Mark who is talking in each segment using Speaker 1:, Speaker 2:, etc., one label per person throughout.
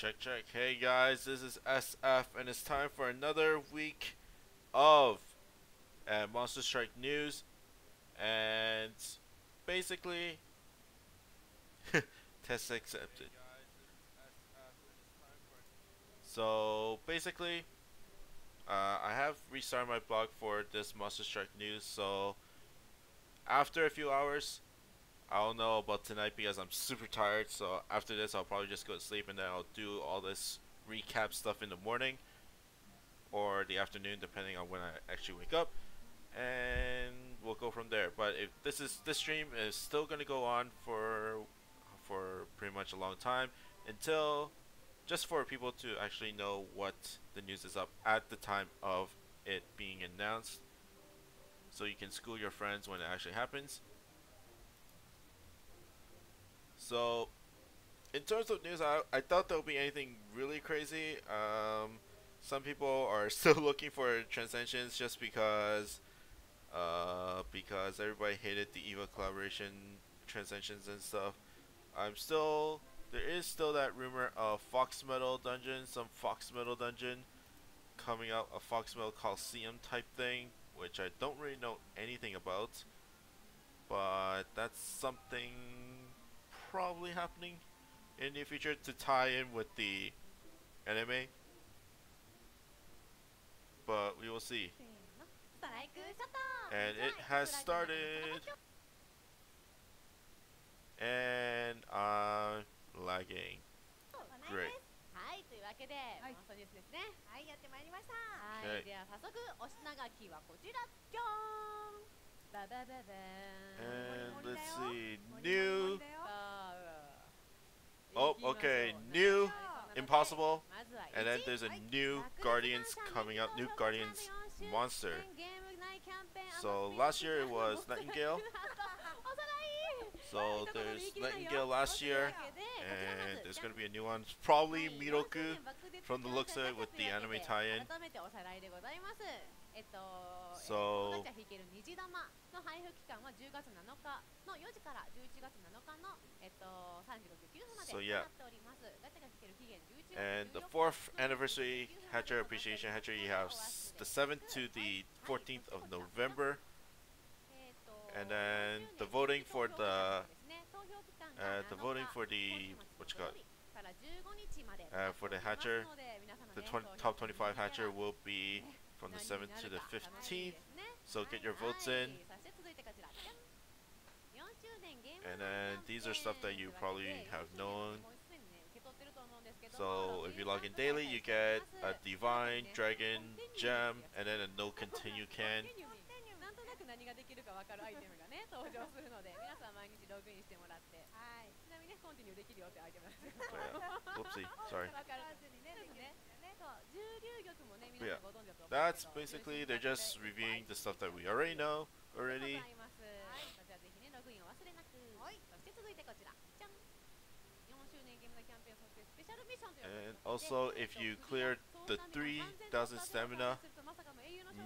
Speaker 1: Check, check. Hey guys, this is SF, and it's time for another week of Monster Strike news. And basically, test accepted. So basically, I have restarted my blog for this Monster Strike news. So after a few hours, I don't know about tonight because I'm super tired. So after this, I'll probably just go to sleep and then I'll do all this recap stuff in the morning or the afternoon, depending on when I actually wake up, and we'll go from there. But if this stream is still gonna go on for pretty much a long time until just for people to actually know what the news is up at the time of it being announced, so you can school your friends when it actually happens. So in terms of news, I thought there would be anything really crazy. Some people are still looking for transcensions just because everybody hated the EVA collaboration transcensions and stuff. There is still that rumor of Fox Metal Dungeon, some Fox Metal Dungeon coming out, a Fox Metal Coliseum type thing, which I don't really know anything about, but that's something probably happening in the future to tie in with the anime, but we will see. And it has started, and I'm lagging. Great.
Speaker 2: はい、というわけで、マスターニュースですね。はい、やってまいりました。はい、では早速、お品書きはこちら。じゃーん。ババババーン。
Speaker 1: And let's see, new. Oh, okay, new Impossible, and then there's a new Guardians coming up, new Guardians monster. So last year it was Nightingale. So there's Nightingale last year, and there's going to be a new one. It's probably Miroku from the looks of it with the anime tie-in. So yeah. And the 4th anniversary Hatcher Appreciation Hatcher, you have the 7th to the 14th of November. And then the voting for the for the Hatcher, the top 25 Hatcher will be from the 7th to the 15th. So get your votes in. And then these are stuff that you probably have known. So if you log in daily, you get a Divine, Dragon, Gem, and then a No Continue can. Whoopsie, sorry. But yeah, that's basically, they're just reviewing the stuff that we already know already. And also, if you clear the 3,000 stamina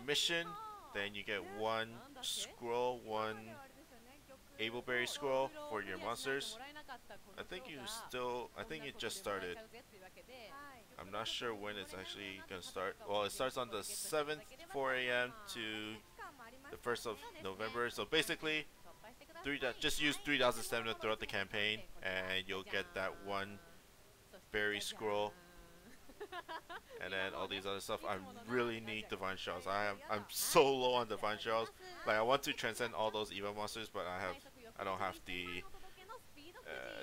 Speaker 1: mission, then you get one scroll, one Ableberry scroll for your monsters. I think it just started. I'm not sure when it's actually gonna start. Well, it starts on the 7th, 4 a.m. to the 1st of November. So basically, just use 3,000 stamina throughout the campaign, and you'll get that one berry scroll. And then all these other stuff. I really need divine shells. I'm so low on divine shells. Like, I want to transcend all those EVA monsters, but I don't have the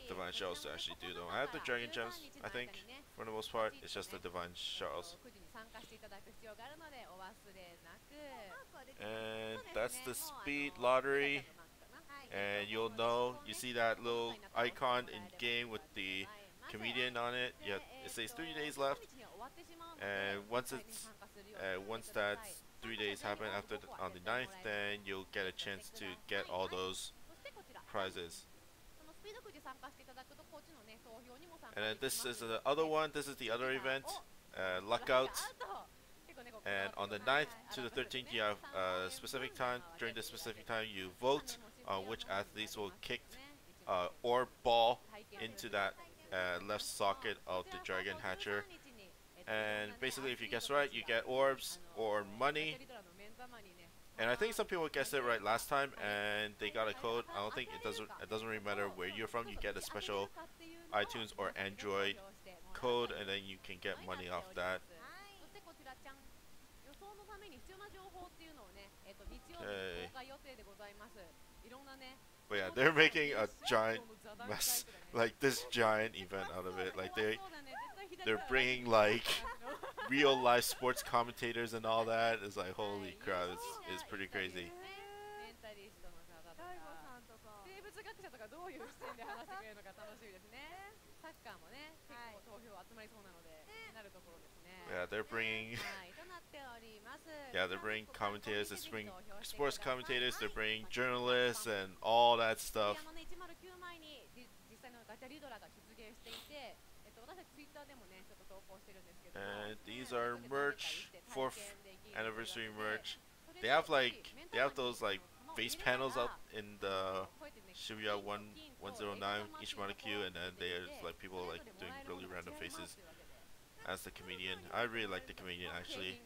Speaker 1: divine shells to actually do them. I have the dragon gems, I think, for the most part. It's just the divine shells. And that's the speed lottery. And you'll know, you see that little icon in game with the comedian on it. Yeah, it says 3 days left. And once that 3 days happen on the 9th, then you'll get a chance to get all those prizes. And then this is the other one. This is the other event, Luck Out. And on the 9th to the 13th, you have a specific time. During this specific time, you vote on which athletes will kick or ball into that left socket of the Dragon Hatcher. And basically, if you guess right, you get orbs or money. And I think some people guessed it right last time, and they got a code. I don't think it doesn't really matter where you're from. You get a special iTunes or Android code, and then you can get money off that. Okay. But yeah, they're making a giant mess, like this giant event out of it. Like they're bringing like real life sports commentators and all that. It's like holy crap, it's pretty crazy. Yeah, they're bringing commentators, they're bringing sports commentators, they're bringing journalists and all that stuff. And these are merch, 4th anniversary merch. They have those like face panels up in the Shibuya 109 Ichimata Q, and then there's like people like doing really random faces as the comedian. I really like the comedian actually.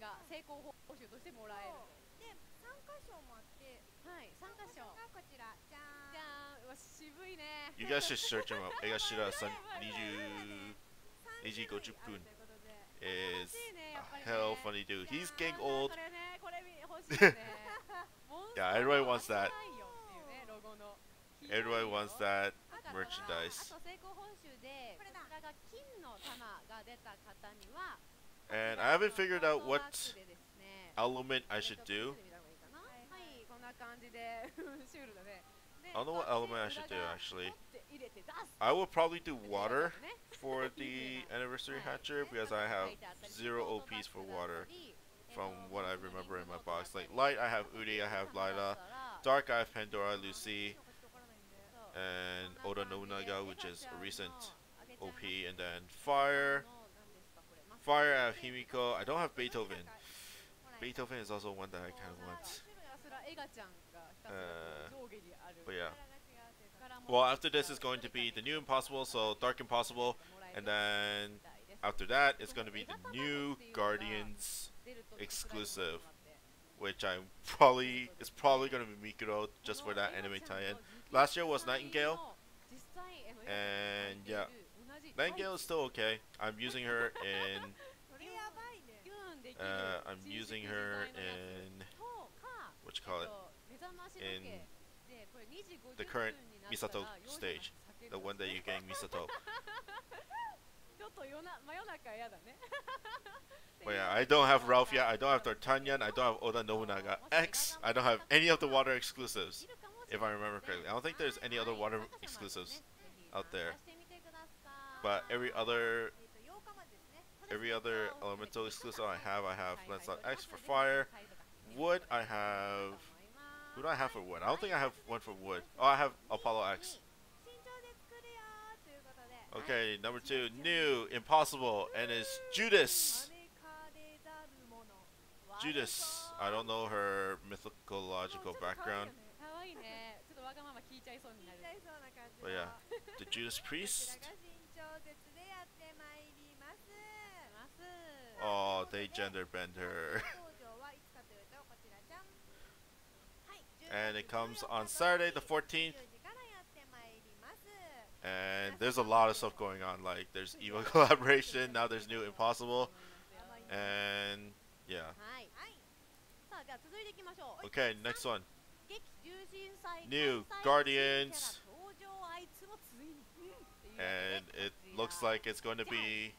Speaker 1: You guys should search him up. Egashira-san Niji Gojupun is a hell funny dude. He's getting old. Yeah, everybody wants that. Everybody wants that merchandise. And I haven't figured out what element I should do. I don't know what element I should do actually. I will probably do water for the anniversary hatcher because I have 0 OPs for water from what I remember in my box. Like light I have Uri, I have Lila. Dark I have Pandora, Lucy, and Oda Nobunaga, which is a recent OP. And then fire I have Himiko. I don't have Beethoven. Beethoven is also one that I kind of want. But yeah. Well, after this is going to be the new Impossible, so Dark Impossible, and then after that it's going to be the new Guardians exclusive, which it's probably going to be Mikuro just for that anime tie-in. Last year was Nightingale, and yeah, Nightingale is still okay. I'm using her in what you call it, in the current Misato stage, the one that you're getting Misato. But yeah, I don't have Ralph yet, I don't have D'Artagnan, I don't have Oda Nobunaga X, I don't have any of the water exclusives, if I remember correctly. I don't think there's any other water exclusives out there. But every other elemental exclusive I have Lancelot X for fire. Wood I have... Who do I have for wood? I don't think I have one for wood. Oh, I have Apollo X. Okay, number 2, new, impossible, and it's Judas. Judas. I don't know her mythological background. But yeah, the Judas Priest. Oh, they gender bend her. And it comes on Saturday the 14th. And there's a lot of stuff going on. Like there's Evo collaboration, now there's new Impossible, and yeah. Okay, next one. New Guardians, and it looks like it's going to be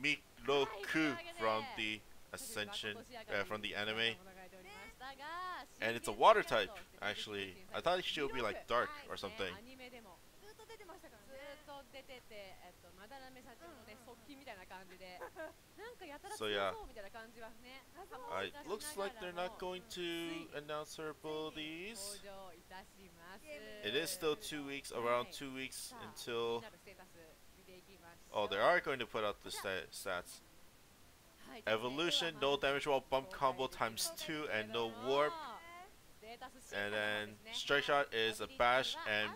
Speaker 1: Miroku from the Ascension, from the anime. And it's a water type, actually. I thought she would be like dark or something. So yeah, it looks like they're not going to announce her abilities. It is still 2 weeks, around 2 weeks until... Oh, they are going to put out the stats. Evolution, no damage while bump combo times 2 and no warp. And then strike shot is a bash and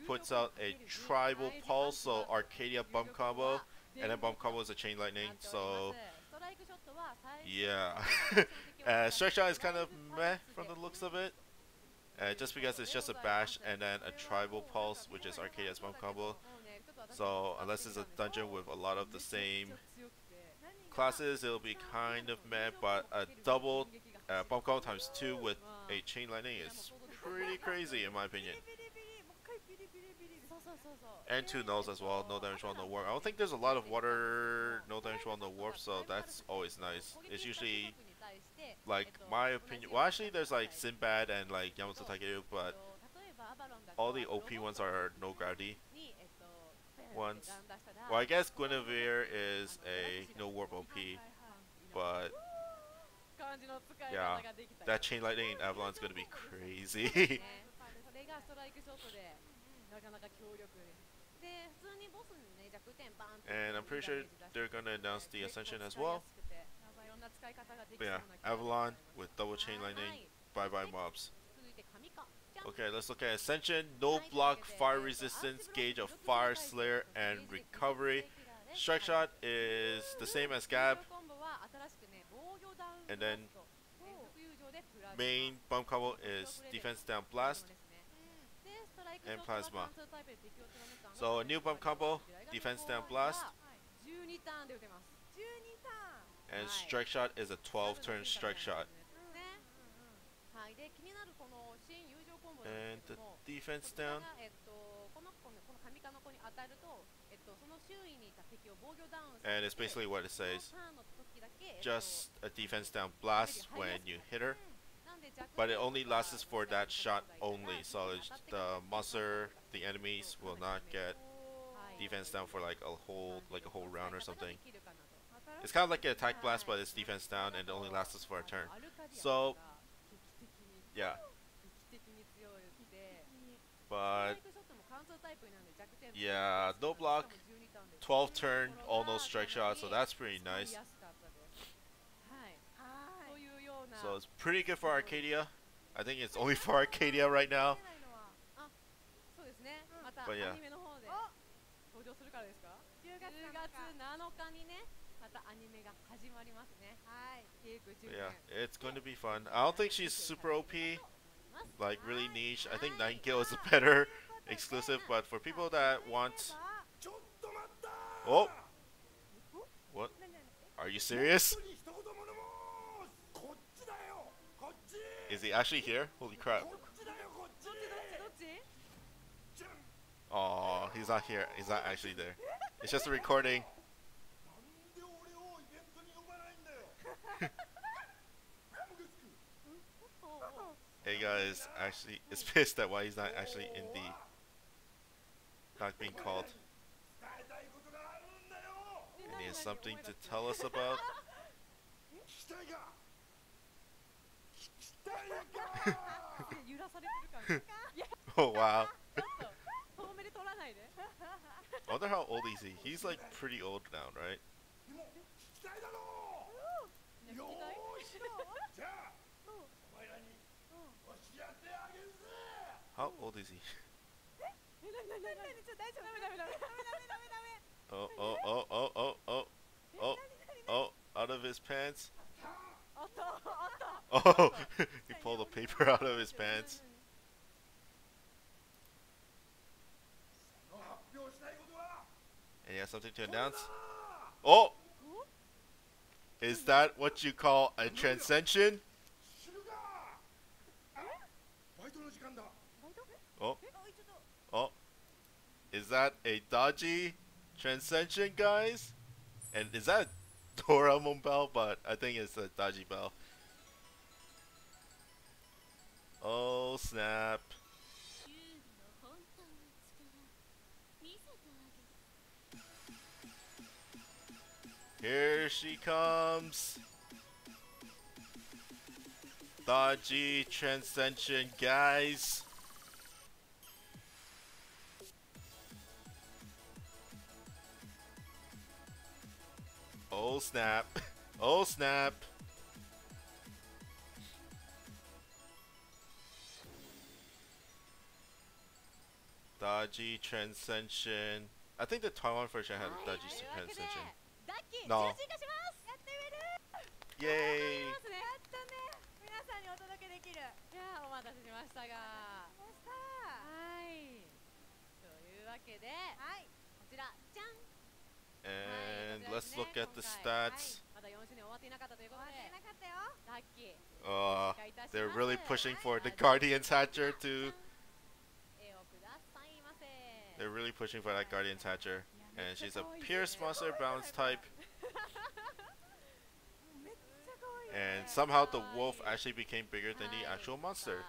Speaker 1: puts out a tribal pulse, so Arcadia bump combo, and then bump combo is a chain lightning. So yeah, strike shot is kind of meh from the looks of it. Just because it's just a bash and then a tribal pulse, which is Arcadia's bump combo. So unless it's a dungeon with a lot of the same classes, it'll be kind of meh. But a double bump combo times 2 with a chain lightning is pretty crazy in my opinion. And 2 nulls as well, no damage while no warp. I don't think there's a lot of water, no damage while no warp, so that's always nice. It's usually, like, my opinion, well actually there's like Sinbad and like Yamato Takeru, but all the OP ones are no gravity ones. Well, I guess Guinevere is a no warp OP, but yeah, that chain lightning in Avalon's gonna be crazy. And I'm pretty sure they're gonna announce the Ascension as well. But yeah, Avalon with double chain lightning, bye bye mobs. Okay, let's look at Ascension. No block, fire resistance, gauge of Fire Slayer, and recovery. Strike shot is the same as Gab. And then main bump combo is defense down blast and plasma. So a new bump combo, defense down blast, and strike shot is a 12-turn strike shot. And the defense down, and it's basically what it says, just a defense down blast when you hit her, but it only lasts for that shot only, so the monster, the enemies will not get defense down for like a whole round or something. It's kind of like an attack blast, but it's defense down and it only lasts for a turn. So yeah, but yeah, no block, 12 turn, all no strike shot, so that's pretty nice. So it's pretty good for Arcadia. I think it's only for Arcadia right now. But yeah. But yeah, it's going to be fun. I don't think she's super OP, like really niche. I think Nightingale is a better exclusive, but for people that want... Oh! What? Are you serious? Is he actually here? Holy crap. Oh, he's not here. He's not actually there. It's just a recording. Hey guys, actually is pissed at why he's not actually in the... not being called. And he has something to tell us about. Oh wow. I wonder how old is he? He's like pretty old now, right? How old is he? Oh, oh, oh, oh, oh, oh, oh, oh, out of his pants. Oh, he pulled a paper out of his pants. And he has something to announce. Oh! Is that what you call a transcension? Oh. Oh. Is that a dodgy transcension, guys? And is that a Doraemon bell? But I think it's a dodgy bell. Oh, snap. Here she comes. Dodgy transcension, guys. Oh snap. Oh snap. Daji Transcension. I think the Taiwan version had a Daji Transcension.
Speaker 2: ダッキー
Speaker 1: No.
Speaker 2: 中心化します。やってみる。
Speaker 1: Yay!
Speaker 2: やったね。皆さんにお届けできる。いやお待たせしましたが。はい。というわけで、はい。こちらじゃん。
Speaker 1: And let's look at the stats.
Speaker 2: まだ4周年終わっていなかったということで。終わっていなかったよ。ダッキー。
Speaker 1: They're really pushing for the Guardian's Hatcher to. They're really pushing for that Guardian's Hatcher. And she's a Pierce monster balance type. And somehow the wolf actually became bigger than the actual monster.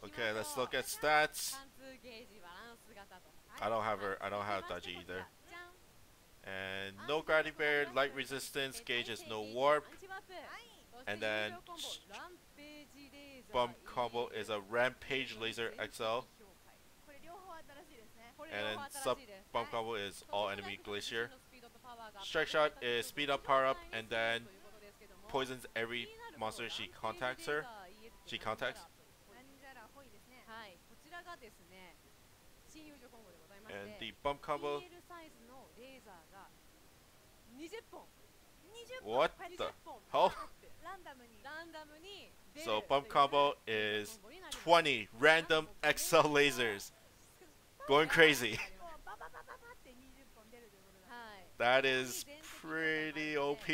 Speaker 1: Okay, let's look at stats. I don't have Daji either. And no Gravity Barrier, light resistance, gauge is no warp. And then bump combo is a Rampage Laser XL. And then sub bump combo is all enemy Glacier. Strike Shot is speed up, power up, and then poisons every monster she contacts. And the bump combo. What the hell? So bump combo is 20 random XL lasers. Going crazy. That is pretty OP.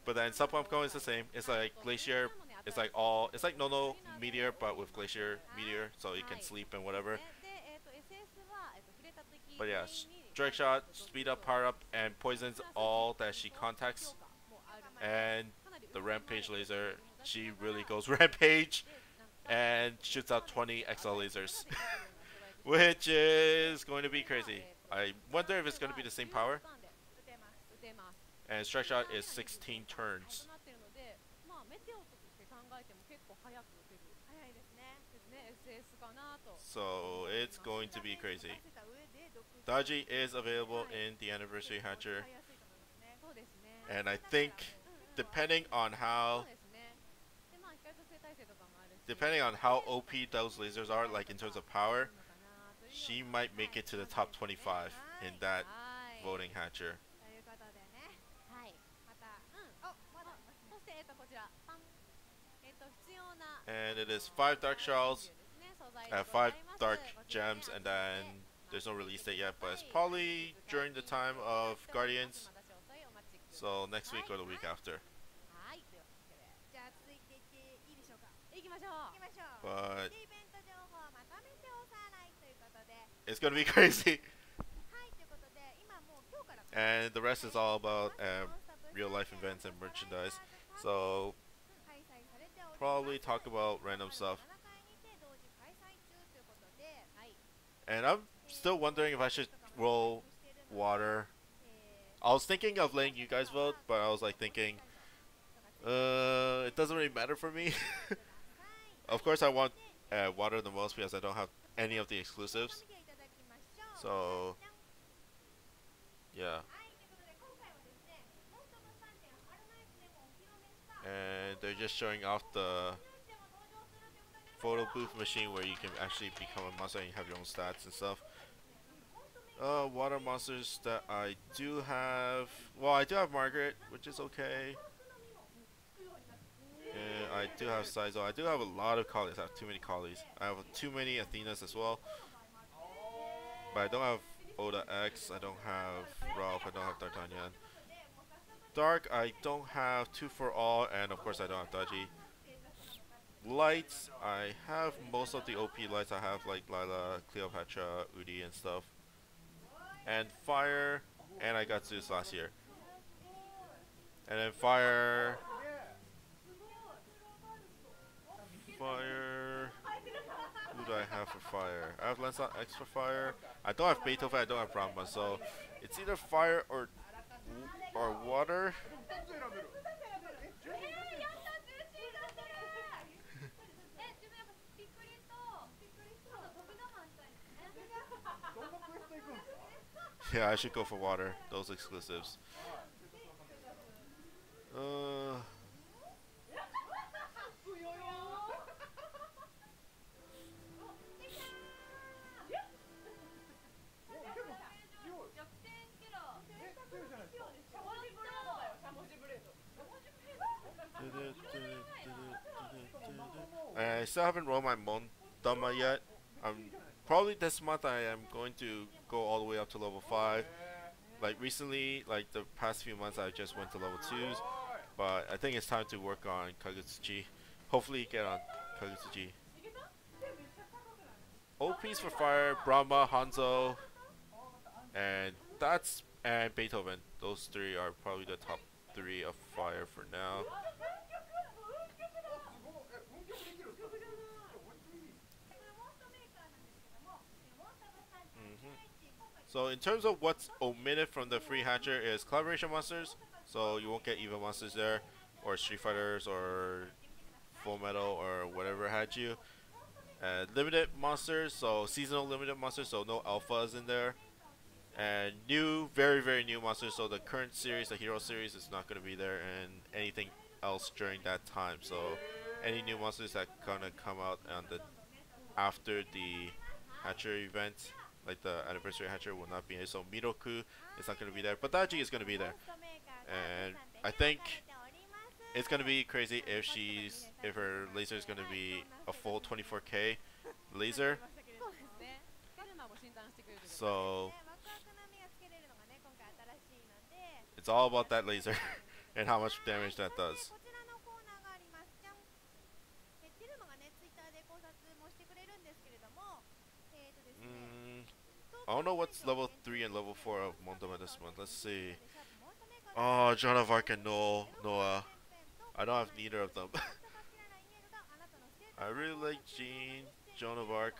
Speaker 1: But then sub bump combo is the same. It's like Glacier. It's like Nono Meteor but with Glacier Meteor, so you can sleep and whatever. But yeah, Strike Shot, speed up, power up, and poisons all that she contacts. And the Rampage Laser, she really goes Rampage and shoots out 20 XL lasers. Which is going to be crazy. I wonder if it's going to be the same power. And Strike Shot is 16 turns. So it's going to be crazy. Daji is available in the Anniversary Hatcher. And I think depending on how OP those lasers are, like in terms of power, she might make it to the top 25 in that voting hatcher. And it is 5 Dark Shells, 5 Dark Gems, and then there's no release date yet, but it's probably during the time of Guardians. So next week or the week after. But it's gonna be crazy. And the rest is all about real life events and merchandise. So probably talk about random stuff. And I'm still wondering if I should roll water. I was thinking of letting you guys vote, but I was like thinking, it doesn't really matter for me. Of course I want water the most because I don't have any of the exclusives. So yeah. And they're just showing off the photo booth machine where you can actually become a monster and you have your own stats and stuff. Water monsters that I do have. Well, I do have Margaret, which is okay. And I do have Saizo. I do have a lot of collies. I have too many collies. I have too many Athenas as well. But I don't have Oda X. I don't have Ralph. I don't have D'Artagnan. Dark, I don't have 2 for all, and of course I don't have Daji. Lights, I have most of the OP lights. I have like Lila, Cleopatra, Udi, and stuff. And fire, and I got Zeus last year. And then fire. Who do I have for fire? I have Lancelot X for fire. I don't have Beethoven, I don't have Brahma, so it's either fire or water. Yeah, I should go for water. Those exclusives. I still haven't rolled my Mondama yet. Probably this month I am going to go all the way up to level 5. Like recently, like the past few months I just went to level 2s. But I think it's time to work on Kagutsuchi. Hopefully get on Kagutsuchi. OPs for fire, Brahma, Hanzo, and Beethoven. Those three are probably the top 3 of fire for now. So in terms of what's omitted from the free hatcher is collaboration monsters. So you won't get EVA monsters there, or Street Fighters, or Full Metal, or whatever had you. Limited monsters, so seasonal limited monsters, so no alphas in there. And new, very very new monsters, so the current series, the Hero series, is not going to be there, and anything else during that time. So any new monsters that gonna come out on the after the hatcher event, like the anniversary hatcher, will not be here. So Miroku is not going to be there, but Daji is going to be there, and I think it's going to be crazy if her laser is going to be a full 24K laser. So it's all about that laser and how much damage that does. I don't know what's level 3 and level 4 of Mondama this month. Let's see. Oh, Joan of Arc and Noah. I don't have neither of them. I really like Joan of Arc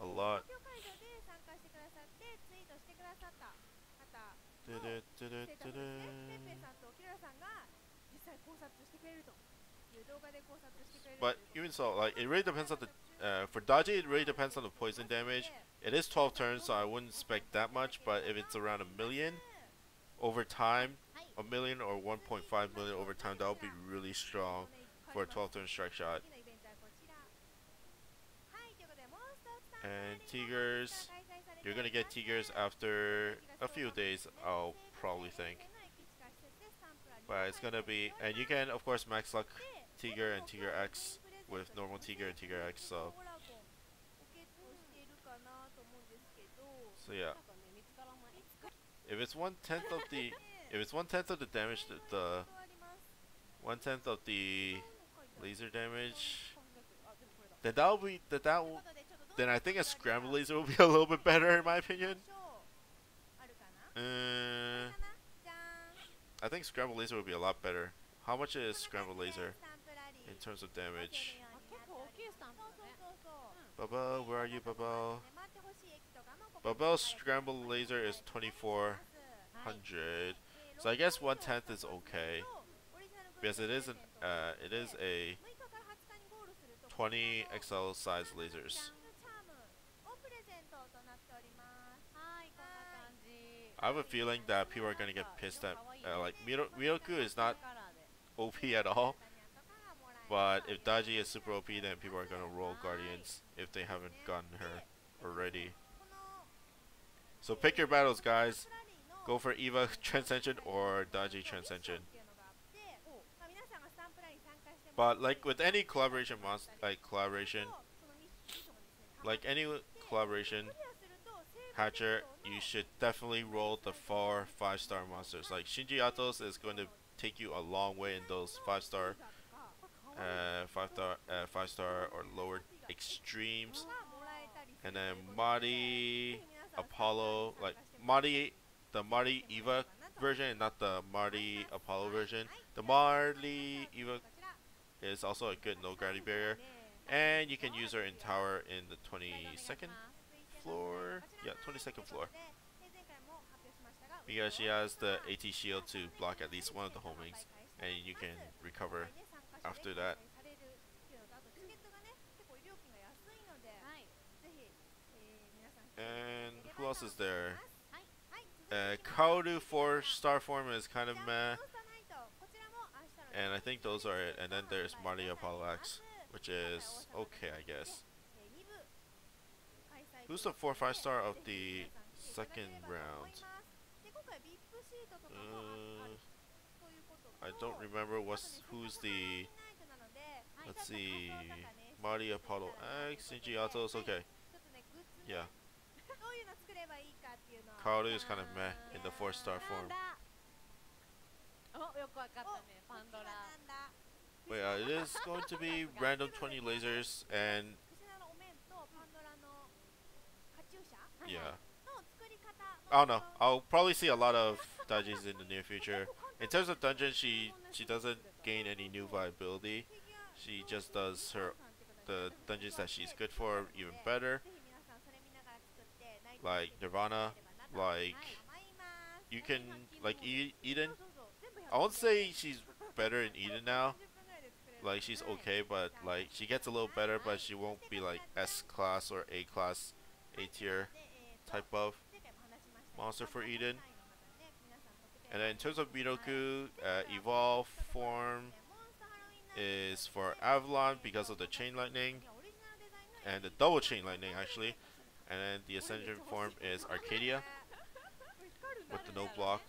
Speaker 1: a lot. But even so, like it really depends on the for Daji, it really depends on the poison damage. It is 12 turns, so I wouldn't expect that much. But if it's around a million over time, a million or 1.5 million over time, that would be really strong for a 12-turn strike shot. And Tigers, you're gonna get Tigers after a few days, I'll probably think. But it's gonna be, and you can of course max luck Tiger and Tiger X with normal Tiger and Tiger X. So yeah, if it's 1/10 of the damage, the 1/10 of the laser damage, then then I think a scramble laser will be a little bit better in my opinion. I think scramble laser would be a lot better. How much is scramble laser in terms of damage? Bubba, where are you, Bubba? Bubba's scramble laser is 2400. So I guess 1/10 is okay, because it is a 20 XL size lasers. I have a feeling that people are gonna get pissed at like Miroku is not OP at all, but if Daji is super OP, then people are gonna roll Guardians if they haven't gotten her already. So pick your battles, guys. Go for Eva Transcension or Daji Transcension. But like with any collaboration hatcher, you should definitely roll the 4 5-star monsters. Like Shinji Atos is going to take you a long way in those 5-star, 5-star or lower extremes. And then Mari, Apollo, like the Mari Eva version, and not the Mari Apollo version. The Mari Eva is also a good no gravity barrier, and you can use her in tower in the 22nd floor. Yeah, 22nd floor. Because she has the AT shield to block at least one of the homings, and you can recover after that. And who else is there? Kaoru 4-star form is kind of meh. And I think those are it. And then there's Marty Apollo X, which is okay, I guess. Who's the 4 5-star of the second round? I don't remember who's the. Let's see. Marty, Apollo X, Shinji Atos. Okay. Yeah. Kaoru is kind of meh in the 4-star form. But yeah, it is going to be random 20 lasers and yeah. I don't know. I'll probably see a lot of dungeons in the near future. In terms of dungeons, she doesn't gain any new viability. She just does the dungeons that she's good for even better. Like Nirvana, like you can like Eden. I won't say she's better in Eden now. Like she's okay, but like she gets a little better, but she won't be like S class or A class, A tier type of monster for Eden. And then in terms of Miroku, evolve form is for Avalon because of the chain lightning and the double chain lightning actually. And then the ascension form is Arcadia with the no block.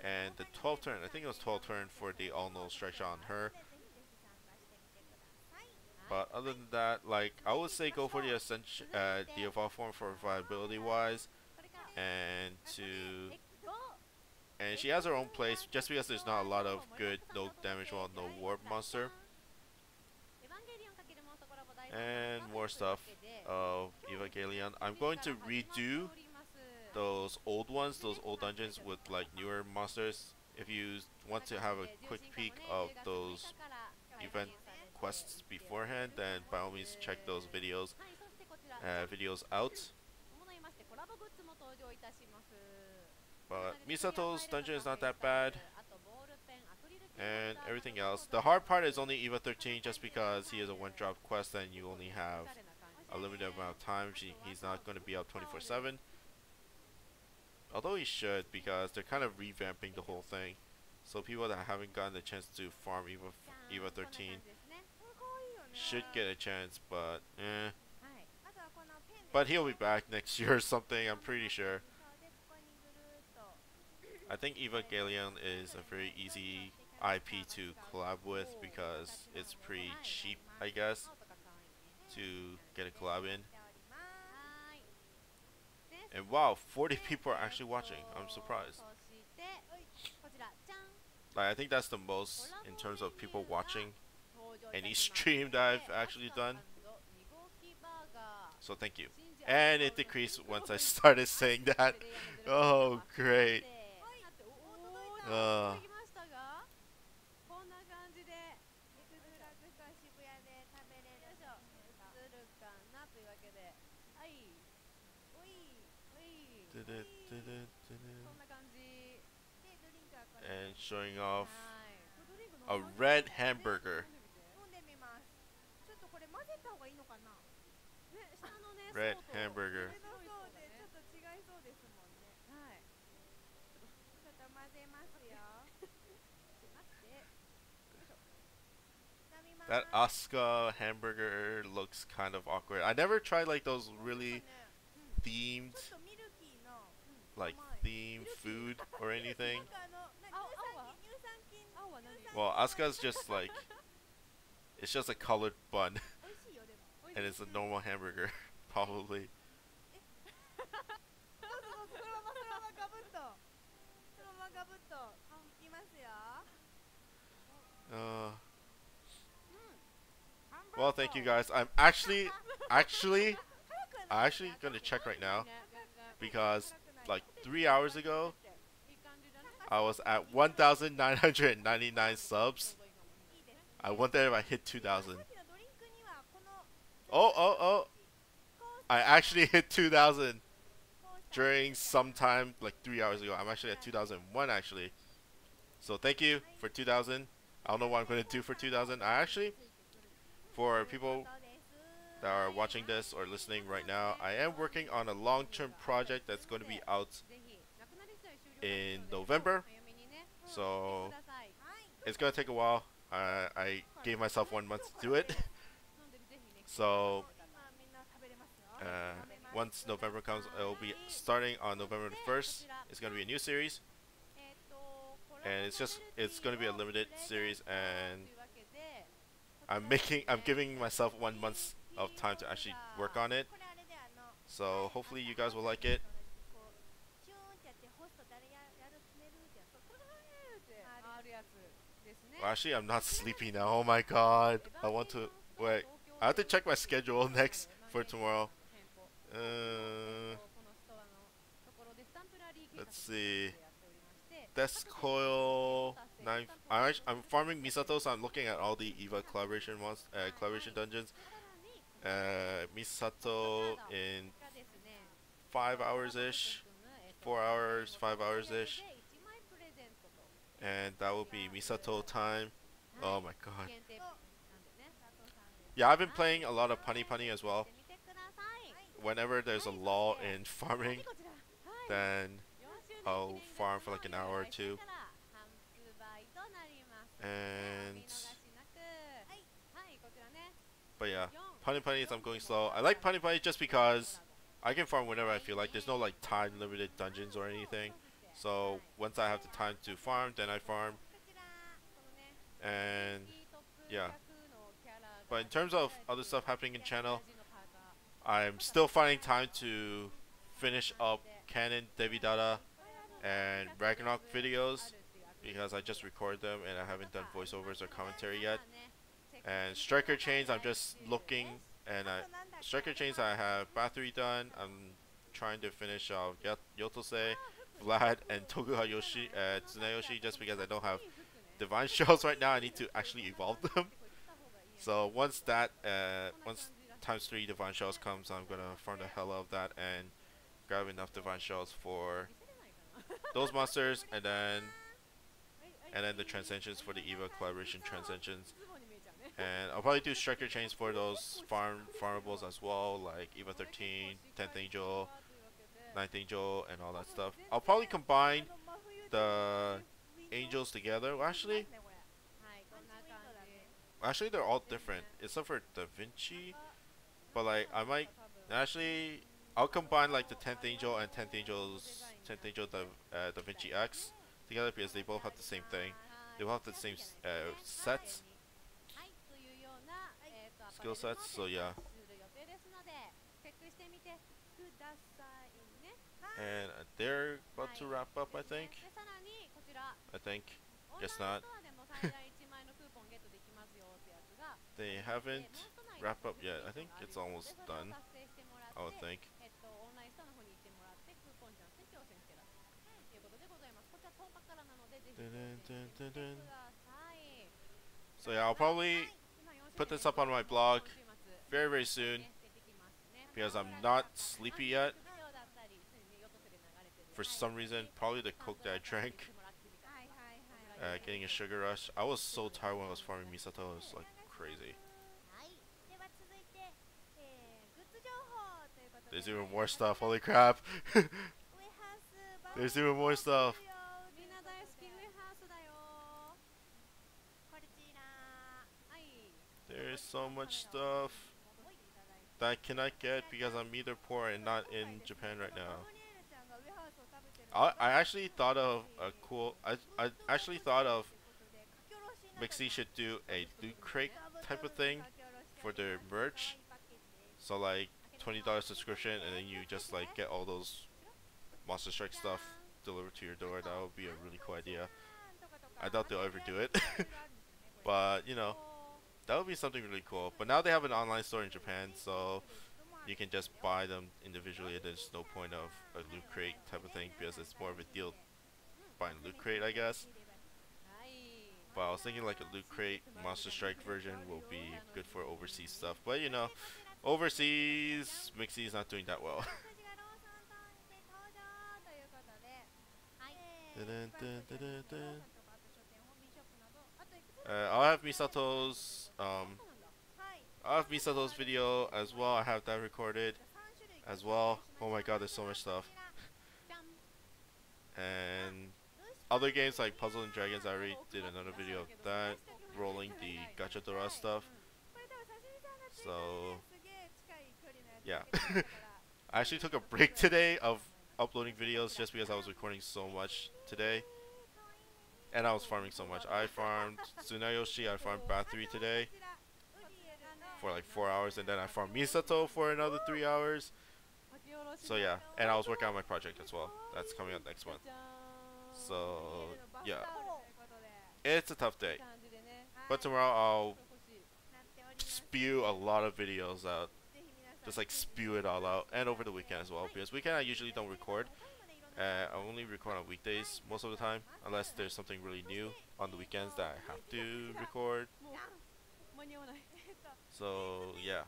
Speaker 1: And the 12th turn, I think it was 12th turn for the all no strike shot on her. But other than that, like I would say go for the ascension, the evolve form for viability wise, and she has her own place just because there's not a lot of good no damage while no warp monster. And more stuff of Evangelion. I'm going to redo those old ones, those old dungeons with like newer monsters. If you want to have a quick peek of those event quests beforehand, then by all means check those videos out. But Misato's dungeon is not that bad. And everything else. The hard part is only Eva 13 just because he is a one-drop quest and you only have a limited amount of time. He's not going to be up 24/7. Although he should, because they're kind of revamping the whole thing. So people that haven't gotten the chance to farm Eva 13 should get a chance, but eh. But he'll be back next year or something, I'm pretty sure. I think Evangelion is a very easy IP to collab with because it's pretty cheap, I guess, to get a collab in. And wow, 40 people are actually watching. I'm surprised. Like, I think that's the most in terms of people watching any stream that I've actually done. So thank you. And it decreased once I started saying that. Oh, great. And showing off a red hamburger. Red hamburger. That Asuka hamburger looks kind of awkward. I never tried like those really themed, like themed food or anything. Well, Asuka's just like, it's just a colored bun, and it's a normal hamburger, probably. Well, thank you guys. I'm actually gonna check right now because like 3 hours ago I was at 1,999 subs. I wonder if I hit 2,000. Oh! I actually hit 2,000 during some time like 3 hours ago. I'm actually at 2,001 actually. So thank you for 2,000. I don't know what I'm gonna do for 2,000. I actually, for people that are watching this or listening right now, I am working on a long-term project that's going to be out in November. So it's going to take a while. I gave myself 1 month to do it. So once November comes, it will be starting on November 1st. It's going to be a new series. and it's gonna be a limited series, and I'm giving myself 1 month of time to actually work on it. So hopefully you guys will like it. Well, actually, I'm not sleepy now. Oh my god. I want to wait. I have to check my schedule next for tomorrow. Uh, let's see. Desk coil. Knife. I'm farming Misato, so I'm looking at all the Eva collaboration dungeons. Misato in 5 hours ish, 4 hours, 5 hours ish, and that will be Misato time. Oh my god. Yeah, I've been playing a lot of Punny Punny as well. Whenever there's a lull in farming, then I'll farm for like an hour or two. And but yeah, Punny Punny I'm going slow. I like Punny Punny just because I can farm whenever I feel like. There's no like time limited dungeons or anything. So once I have the time to farm, then I farm. And yeah. But in terms of other stuff happening in channel, I'm still finding time to finish up Canon, Devidata, and Ragnarok videos because I just recorded them and I haven't done voiceovers or commentary yet. And Striker Chains, I'm just looking, and Striker Chains I have Bathory done. I'm trying to finish Yotose, Vlad, and Tsunayoshi just because I don't have divine shells right now. I need to actually evolve them. So once times 3 divine shells comes, I'm gonna farm the hell out of that and grab enough divine shells for those monsters, and then the transcensions for the Eva collaboration transcensions. And I'll probably do striker chains for those farmables as well, like Eva 13, 10th Angel, 9th Angel, and all that stuff. I'll probably combine the angels together. Actually, they're all different, except for Da Vinci. But like, I might actually, I'll combine like the 10th Angel and 10th Angel Da Vinci X together because they both have the same thing. They both have the same sets, skill sets. So yeah. And they're about to wrap up, I think. Guess not. They haven't wrapped up yet. I think it's almost done, I would think. So yeah, I'll probably put this up on my blog very, very soon because I'm not sleepy yet. For some reason, probably the coke that I drank, getting a sugar rush. I was so tired when I was farming Misato. It was like crazy. There's even more stuff. Holy crap! There's even more stuff. There's so much stuff that I cannot get because I'm either poor and not in Japan right now. I actually thought of a cool. I actually thought of Mixie should do a loot crate type of thing for their merch. So like $20 subscription, and then you just like get all those Monster Strike stuff delivered to your door. That would be a really cool idea. I doubt they'll ever do it, but you know, that would be something really cool. But now they have an online store in Japan, so you can just buy them individually. There's no point of a loot crate type of thing because it's more of a deal buying loot crate, I guess. But I was thinking like a loot crate Monster Strike version will be good for overseas stuff. But you know, overseas Mixie's not doing that well. I'll have Misato's video as well. I have that recorded as well. Oh my god, there's so much stuff. And other games like Puzzle and Dragons, I already did another video of that, rolling the Gacha Dora stuff. So yeah. I actually took a break today of uploading videos just because I was recording so much today. and I was farming so much. I farmed Tsunayoshi, I farmed Bathory today for like 4 hours, and then I farmed Misato for another 3 hours. So yeah, and I was working on my project as well. That's coming out next month. So yeah, it's a tough day. But tomorrow I'll spew a lot of videos out. Just like spew it all out. And over the weekend as well. Because weekend I usually don't record. I only record on weekdays most of the time. Unless there's something really new on the weekends that I have to record. So yeah.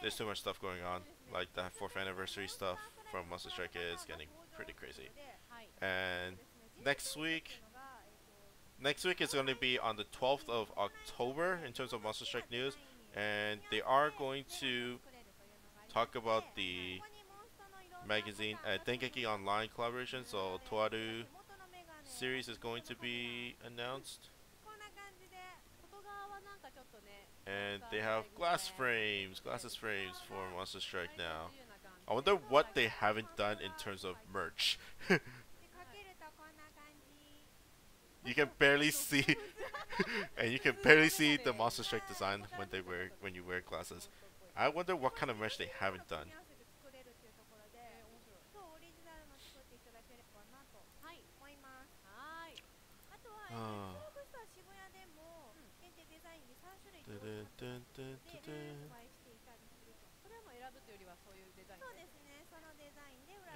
Speaker 1: There's too much stuff going on. Like the 4th anniversary stuff from Monster Strike is getting pretty crazy. And next week is going to be on the 12th of October in terms of Monster Strike news, and they are going to talk about the magazine Dengeki Online collaboration. So Toaru series is going to be announced, and they have glasses frames for Monster Strike now. I wonder what they haven't done in terms of merch. You can barely see, and you can barely see the Monster Strike design when you wear glasses. I wonder what kind of merch they haven't done.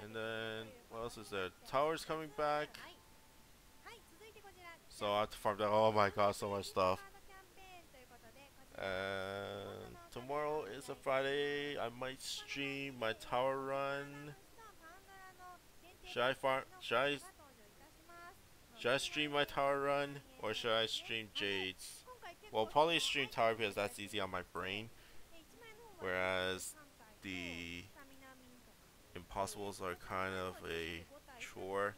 Speaker 1: And then what else is there? Tower's coming back. So I have to farm that. Oh my god, so much stuff. And tomorrow is a Friday. I might stream my tower run. Should I stream my tower run, or should I stream Jade's? Well, probably stream tower because that's easy on my brain. Whereas the impossibles are kind of a chore.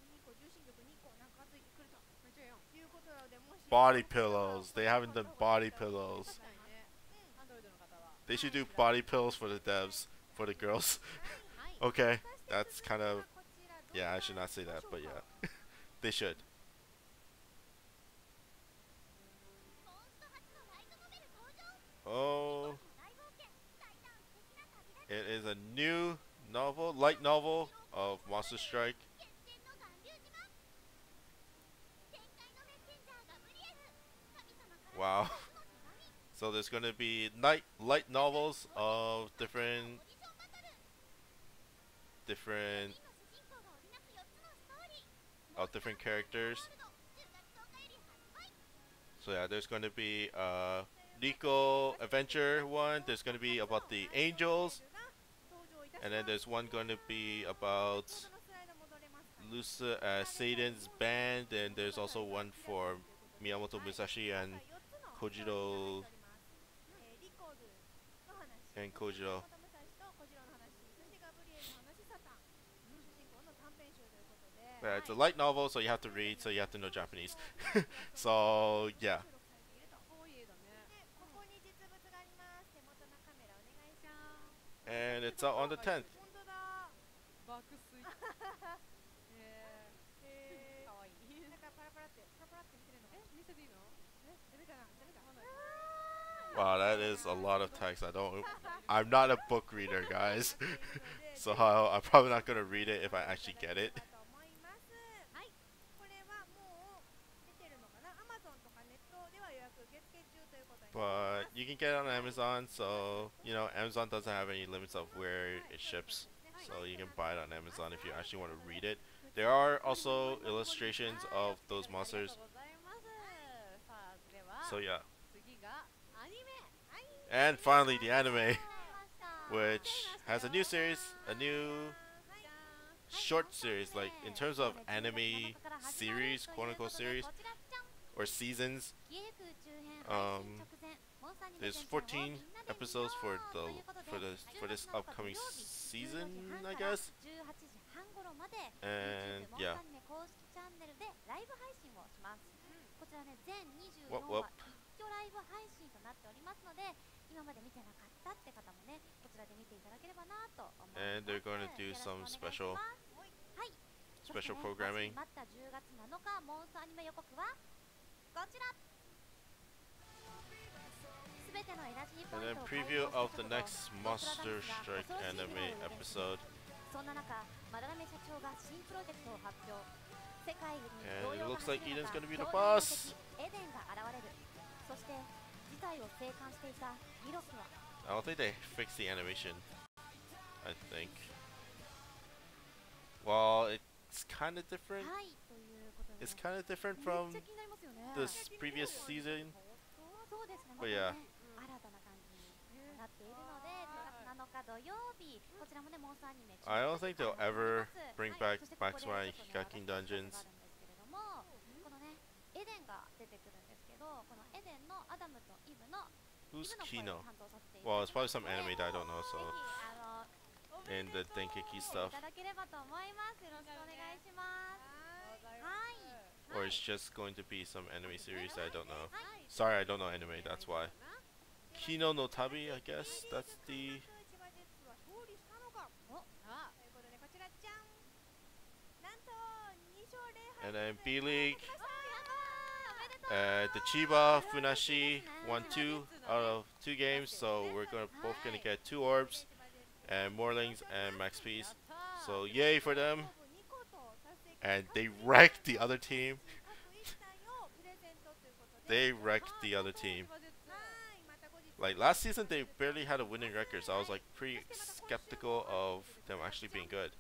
Speaker 1: Body pillows. They haven't done body pillows. They should do body pillows for the devs, for the girls. Okay, that's kind of... Yeah, I should not say that, but yeah. They should. Oh, it is a new novel, light novel of Monster Strike. Wow. So there's going to be light novels of different characters. So yeah, there's going to be Rico Adventure one. There's going to be about the angels, and then there's one going to be about Satan's band, and there's also one for Miyamoto Musashi and Kojiro. Yeah, it's a light novel, so you have to read, so you have to know Japanese. So yeah. And it's out on the 10th. Wow, that is a lot of text. I'm not a book reader, guys. So I'm probably not gonna read it if I actually get it. But you can get it on Amazon, so you know Amazon doesn't have any limits of where it ships, so you can buy it on Amazon if you actually want to read it. There are also illustrations of those monsters. So yeah. And finally the anime, which has a new series, a new short series. Like in terms of anime series, quote unquote series, or seasons, there's 14 episodes for this upcoming season, I guess. And yeah. Whoop. And they're going to do some special special programming. And then preview of the next Monster Strike anime episode. And it looks like Eden's gonna be the boss. I don't think they fixed the animation. I think. Well, it's kind of different. It's kind of different from this previous season. But yeah. I don't think they'll ever bring back Maxwell Hikakin Dungeons. Who's Kino? Well, it's probably some anime that I don't know, so. And the Denkeki stuff. Or it's just going to be some anime series that I don't know. Sorry, I don't know anime, that's why. Kino no Tabi, I guess that's the... And then B-League. The Chiba Funashi won 2 out of 2 games, so we're both gonna get 2 orbs, and Morlings and Max P's. So yay for them. And they wrecked the other team. They wrecked the other team. Like last season they barely had a winning record, so I was like pretty skeptical of them actually being good.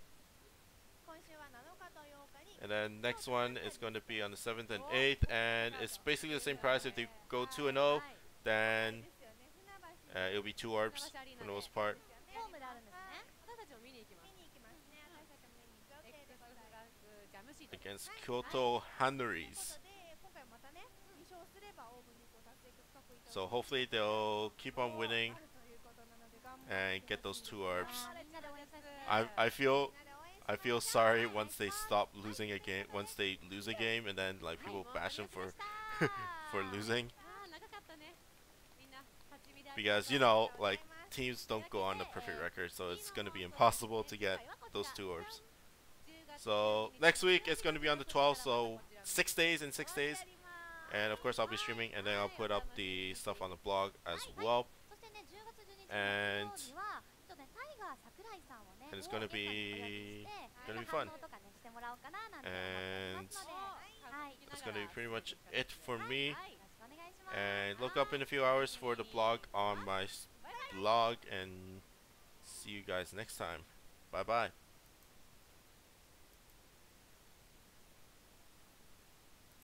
Speaker 1: And then next one is going to be on the 7th and 8th, and it's basically the same price. If they go 2-0, then it'll be 2 orbs for the most part. Against Kyoto Hanuris. So hopefully they'll keep on winning and get those 2 orbs. I feel sorry once they stop losing a game, once they lose a game, and then like people bash them for for losing. Because you know, like teams don't go on the perfect record, so it's gonna be impossible to get those 2 orbs. So next week it's gonna be on the 12th, so 6 days in 6 days. And of course I'll be streaming, and then I'll put up the stuff on the blog as well. And it's gonna be fun. And that's gonna be pretty much it for me. And look up in a few hours for the blog on my blog, and see you guys next time. Bye bye.